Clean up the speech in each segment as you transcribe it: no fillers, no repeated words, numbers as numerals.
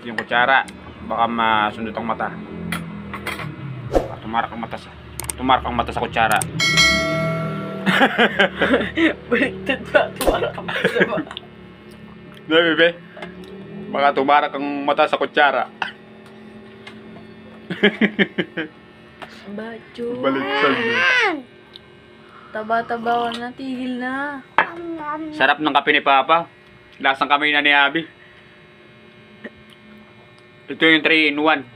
natin yung kutsara. Baka masundot ang mata. Tumarak ang mata sa kutsara. Baliktad ba? Tumarak ang mata ba? Diba, bebe? Baka tumarak ang mata sa kutsara. Bacho. Baliktad. Taba-taba na, tigil na. Sarap ng kape ni Papa. Lasang kamay na ni Abby. Ito yung 3-in-1.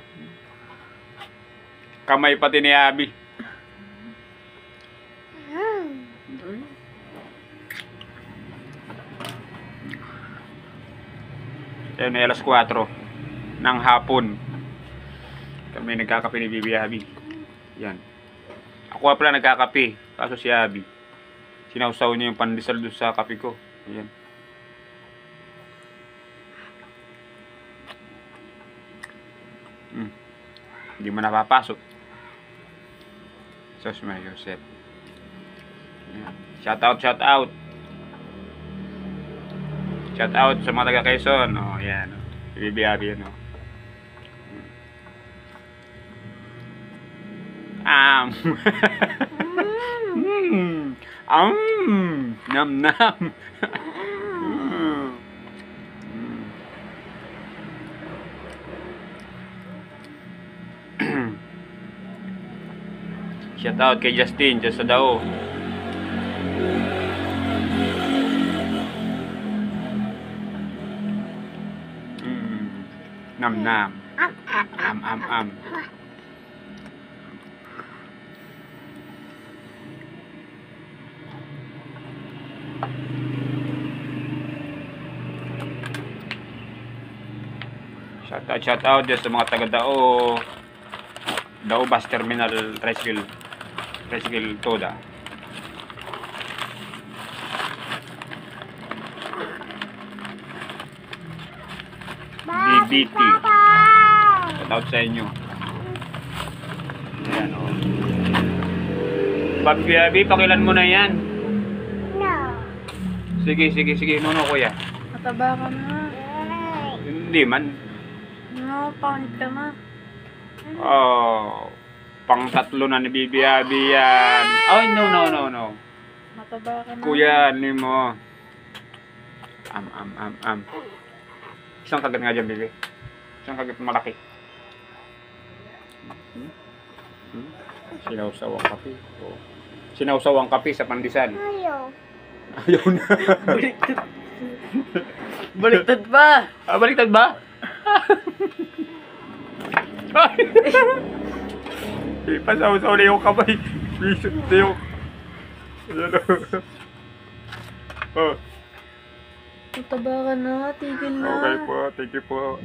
Kamay pati ni Abby. Yan ay alas 4 ng hapon. Kami nagkakape ni Bibi Abby. Yan. Ako pala nagkakape. Kaso si Abby, sinausaw niya yung pandesal doon sa kape ko. Ayan. Hindi mo napapasok. Sos may Joseph. Ayan. Shout out. Shout out sa mga taga Quezon. Oh, ayan. Bibi Abby yan. Oh. Nam nam. Shout out kay Justin dyan sa Dao. Nam nam. Am. Shout out dyan sa mga taga Dao. Dao Bus Terminal Tricycle Toda. BBT. Shout out sa inyo. Ayan o. Babi, pakilan mo na yan. No. Sige. Nuno kuya. Mataba ka na. Hindi man. No, pangit ka na. Oh, pang tatlo na ni Bibi Abby yan. Oh, no. Mataba ka na. Kuya, ni mo. Isang kagat nga dyan, Bibi. Isang kagat malaki. Sinawsaw ang kape. Oh. Sinawsaw ang kape sa pandesal. Ayaw na. Baliktad ba? Baliktad ba? Ipasaw-saw na yung kamay. Bisot na yung... Ayan o. Oh. Mataba ka na, tigil na. Okay po, thank you po.